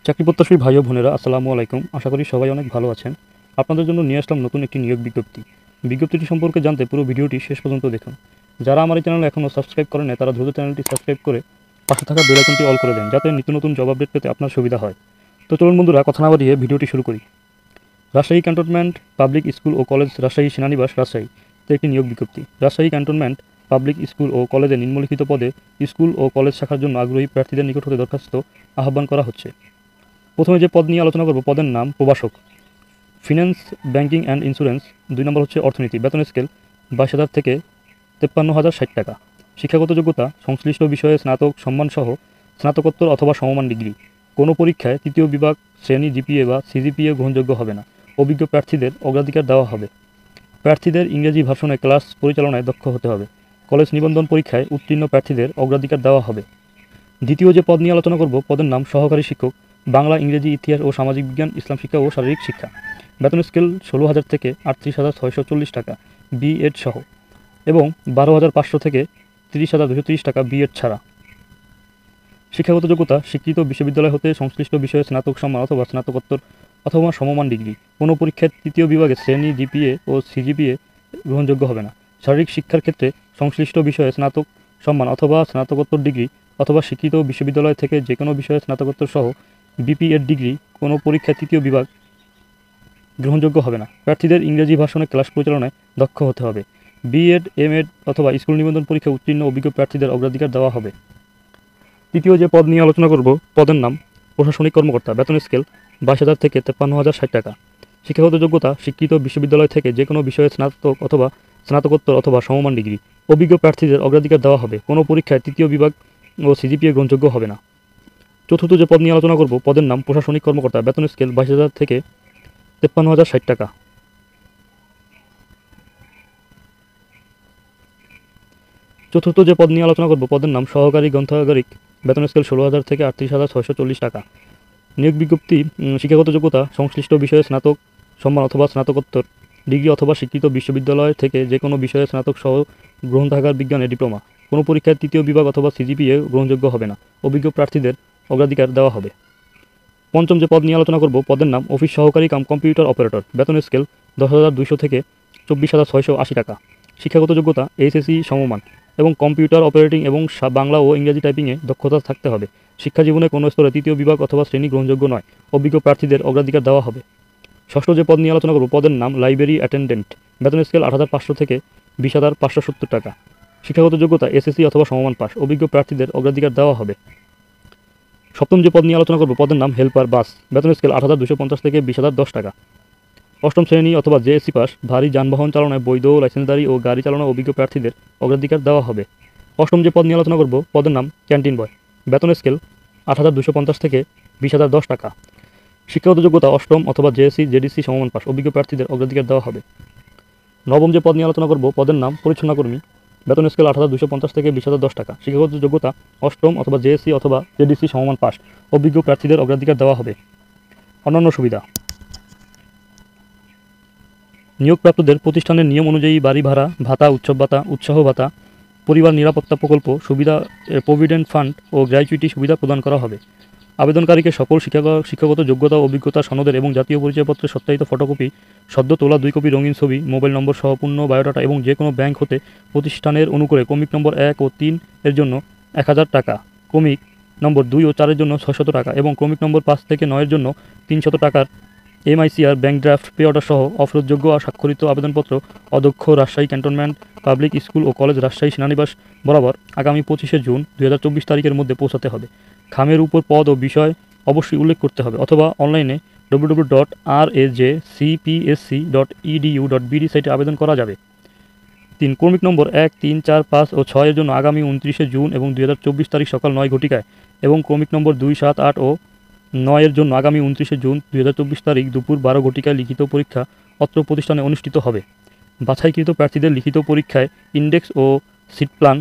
চাকরিপ্রত্যাশী ভাই ও বোনেরা আসসালামু আলাইকুম। আশা করি সবাই অনেক ভালো আছেন। আপনাদের জন্য নিয়ে আসলাম নতুন একটি নিয়োগ বিজ্ঞপ্তি। বিজ্ঞপ্তিটি সম্পর্কে জানতে পুরো ভিডিওটি শেষ পর্যন্ত দেখুন। যারা আমার এই চ্যানেলে এখনও সাবস্ক্রাইব করেন নাই তারা দ্রুত চ্যানেলটি সাবস্ক্রাইব করে পাশে থাকা বেল আইকনটি অল করে দেন, যাতে নিত্য নতুন জব আপডেট পেতে আপনার সুবিধা হয়। তো চলুন বন্ধুরা, কথা না বাড়িয়ে ভিডিওটি শুরু করি। রাজশাহী ক্যান্টনমেন্ট পাবলিক স্কুল ও কলেজ, রাজশাহী সেনানিবাস, রাজশাহীতে একটি নিয়োগ বিজ্ঞপ্তি। রাজশাহী ক্যান্টনমেন্ট পাবলিক স্কুল ও কলেজে নিম্নলিখিত পদে স্কুল ও কলেজ শাখার জন্য আগ্রহী প্রার্থীদের নিকট হতে দরখাস্ত আহ্বান করা হচ্ছে। প্রথমে যে পদ নিয়ে আলোচনা করব, পদের নাম প্রভাষক। Finance, banking and insurance. 2 নম্বর হচ্ছে অর্থনীতি। বেতন স্কেল 22,000 থেকে 53,060 টাকা। শিক্ষাগত যোগ্যতা সংশ্লিষ্ট বিষয়ে স্নাতক সম্মানসহ স্নাতকোত্তর অথবা সমমান ডিগ্রি। কোনো পরীক্ষায় তৃতীয় বিভাগ শ্রেণী জিপিএ বা সিজিপিএ গ্রহণযোগ্য হবে না। অভিজ্ঞ প্রার্থীদের অগ্রাধিকার দেওয়া হবে। প্রার্থীদের ইংরেজি ভাষণে ক্লাস পরিচালনায় দক্ষ হতে হবে। কলেজ নিবন্ধন পরীক্ষায় উত্তীর্ণ প্রার্থীদের অগ্রাধিকার দেওয়া হবে। দ্বিতীয় যে পদ নিয়ে আলোচনা করব, পদের নাম সহকারী শিক্ষক। বাংলা, ইংরেজি, ইতিহাস ও সামাজিক বিজ্ঞান, ইসলাম শিক্ষা ও শারীরিক শিক্ষা। বেতন স্কেল 16,000 থেকে 38,640 টাকা বিএড সহ, এবং 12,500 থেকে 30,230 টাকা বিএড ছাড়া। শিক্ষাগত যোগ্যতা স্বীকৃত বিশ্ববিদ্যালয় হতে সংশ্লিষ্ট বিষয়ে স্নাতক সম্মান অথবা স্নাতকোত্তর অথবা সমমান ডিগ্রি। কোনো পরীক্ষায় তৃতীয় বিভাগে শ্রেণী জিপিএ ও সিজিপিএ গ্রহণযোগ্য হবে না। শারীরিক শিক্ষার ক্ষেত্রে সংশ্লিষ্ট বিষয়ে স্নাতক সম্মান অথবা স্নাতকোত্তর ডিগ্রি অথবা স্বীকৃত বিশ্ববিদ্যালয় থেকে যে কোনো বিষয়ে স্নাতকোত্তর সহ বিপিএড ডিগ্রি কোনো পরীক্ষায় তৃতীয় বিভাগ গ্রহণযোগ্য হবে না। প্রার্থীদের ইংরেজি ভাষণে ক্লাস পরিচালনায় দক্ষ হতে হবে। বিএড, এমএড অথবা স্কুল নিবন্ধন পরীক্ষায় উত্তীর্ণ অভিজ্ঞ প্রার্থীদের অগ্রাধিকার দেওয়া হবে। তৃতীয় যে পদ নিয়ে আলোচনা করব, পদের নাম প্রশাসনিক কর্মকর্তা। বেতন স্কেল 22,000 থেকে 53,060 টাকা। শিক্ষাগত যোগ্যতা স্বীকৃত বিশ্ববিদ্যালয় থেকে যে কোনো বিষয়ে স্নাতক অথবা স্নাতকোত্তর অথবা সমমান ডিগ্রি। অভিজ্ঞ প্রার্থীদের অগ্রাধিকার দেওয়া হবে। কোনো পরীক্ষায় তৃতীয় বিভাগ ও সিজিপিএ গ্রহণযোগ্য হবে না। চতুর্থ যে পদ নিয়ে আলোচনা করব, পদের নাম প্রশাসনিক কর্মকর্তা। বেতন স্কেল 22,000 থেকে 53,060 টাকা। চতুর্থ যে পদ নিয়ে আলোচনা করব, পদের নাম সহকারী গ্রন্থাগারিক। বেতন স্কেল 16,000 থেকে 38,640 টাকা। নিয়োগ বিজ্ঞপ্তি শিক্ষাগত যোগ্যতা সংশ্লিষ্ট বিষয়ে স্নাতক সম্মান অথবা স্নাতকোত্তর ডিগ্রি অথবা স্বীকৃত বিশ্ববিদ্যালয় থেকে যে কোনো বিষয়ে স্নাতক সহ গ্রন্থাগার বিজ্ঞানের ডিপ্লোমা। কোনো পরীক্ষায় তৃতীয় বিভাগ অথবা সিজিপিএ গ্রহণযোগ্য হবে না। অভিজ্ঞ প্রার্থীদের অগ্রাধিকার দেওয়া হবে। পঞ্চম যে পদ নিয়ে আলোচনা করব, পদের নাম অফিস সহকারী কাম কম্পিউটার অপারেটর। বেতন স্কেল 10,200 থেকে 24,680 টাকা। শিক্ষাগত যোগ্যতা এইচএসসি সমমান এবং কম্পিউটার অপারেটিং এবং বাংলা ও ইংরেজি টাইপিংয়ে দক্ষতা থাকতে হবে। শিক্ষা জীবনে কোনো স্তরে তৃতীয় বিভাগ অথবা শ্রেণী গ্রহণযোগ্য নয়। অভিজ্ঞ প্রার্থীদের অগ্রাধিকার দেওয়া হবে। ষষ্ঠ যে পদ নিয়ে আলোচনা করব, পদের নাম লাইব্রেরি অ্যাটেন্ডেন্ট। বেতন স্কেল 8,500 থেকে 20,570 টাকা। শিক্ষাগত যোগ্যতা এসএসসি অথবা সমমান পাস। অভিজ্ঞ প্রার্থীদের অগ্রাধিকার দেওয়া হবে। সপ্তম যে পদ নিয়ে আলোচনা করব, পদের নাম হেল্পার বাস। বেতন স্কেল 8,250 থেকে 20,010 টাকা। অষ্টম শ্রেণী অথবা জেএসসি পাস। ভারী যানবাহন চালনায় বৈধ লাইসেন্সধারী ও গাড়ি চালানো অভিজ্ঞ প্রার্থীদের অগ্রাধিকার দেওয়া হবে। অষ্টম যে পদ নিয়ে আলোচনা করব, পদের নাম ক্যান্টিন বয়। বেতন স্কেল 8,250 থেকে 20,010 টাকা। শিক্ষাগত যোগ্যতা অষ্টম অথবা জেএসসি জেডিসি সমমান পাস। অভিজ্ঞ প্রার্থীদের অগ্রাধিকার দেওয়া হবে। নবম যে পদ নিয়ে আলোচনা করব, পদের নাম পরিচ্ছন্না কর্মী। বেতন স্কেল 8,250 থেকে 20,010 টাকা। শিক্ষাগত যোগ্যতা অষ্টম অথবা জেএসসি অথবা জেডিসি সমমান পাস। অভিজ্ঞ প্রার্থীদের অগ্রাধিকার দেওয়া হবে। অন্যান্য সুবিধা: নিয়োগপ্রাপ্তদের প্রতিষ্ঠানের নিয়ম অনুযায়ী বাড়ি ভাড়া ভাতা, উৎসব ভাতা, উৎসাহ ভাতা, পরিবার নিরাপত্তা প্রকল্প সুবিধা, প্রভিডেন্ট ফান্ড ও গ্র্যাচুইটি সুবিধা প্রদান করা হবে। আবেদনকারীকে সকল শিক্ষাগত যোগ্যতা ও অভিজ্ঞতা সনদের এবং জাতীয় পরিচয়পত্রের সত্যায়িত ফটোকপি, সদ্য তোলা 2 কপি রঙিন ছবি, মোবাইল নম্বর সহ পূর্ণ বায়োডাটা এবং যে কোনো ব্যাংক হতে প্রতিষ্ঠানের অনুকূলে ক্রমিক নম্বর 1 ও 3 এর জন্য 1,000 টাকা, ক্রমিক নম্বর 2 ও 4 এর জন্য 600 টাকা এবং ক্রমিক নম্বর 5 থেকে 9 এর জন্য 300 টাকার MICR bank draft pay order সহ অফেরতযোগ্য আর স্বাক্ষরিত আবেদনপত্র অধ্যক্ষ, রাজশাহী ক্যান্টনমেন্ট পাবলিক স্কুল ও কলেজ, রাজশাহী সেনানিবাস বরাবর আগামী 25শে জুন 2024 তারিখের মধ্যে পৌঁছাতে হবে। খামের উপর পদ ও বিষয় অবশ্যই উল্লেখ করতে হবে অথবা অনলাইনে www.rajcpsc.edu.bd সাইটে আবেদন করা যাবে। 3 ক্রমিক নম্বর 1, 3, 4, 5 ও 6 এর জন্য আগামী 29শে জুন এবং 2024 তারিখ সকাল 9 ঘটিকায় এবং ক্রমিক নম্বর 2, 7, 8 ও 9 এর জন্য আগামী 29শে জুন 2024 তারিখ দুপুর 12 ঘটিকায় লিখিত পরীক্ষা অত্র প্রতিষ্ঠানে অনুষ্ঠিত হবে। বাছাইকৃত প্রার্থীদের লিখিত পরীক্ষায় ইন্ডেক্স ও সিট প্ল্যান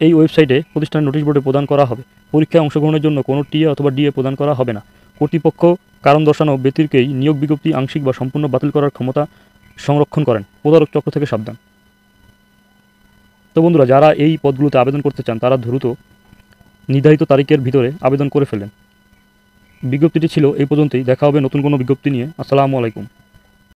এই ওয়েবসাইটে প্রতিষ্ঠানের নোটিশ বোর্ডে প্রদান করা হবে। পরীক্ষায় অংশগ্রহণের জন্য কোনো টিএ অথবা ডিএ প্রদান করা হবে না। কর্তৃপক্ষ কারণ দর্শানো ব্যতিরেকেই নিয়োগ বিজ্ঞপ্তি আংশিক বা সম্পূর্ণ বাতিল করার ক্ষমতা সংরক্ষণ করেন। প্রতারক চক্র থেকে সাবধান। তো বন্ধুরা, যারা এই পদগুলোতে আবেদন করতে চান তারা দ্রুত নির্ধারিত তারিখের ভিতরে আবেদন করে ফেলেন। বিজ্ঞপ্তিটি ছিল এই পর্যন্তই। দেখা হবে নতুন কোনো বিজ্ঞপ্তি নিয়ে। আসসালামু আলাইকুম।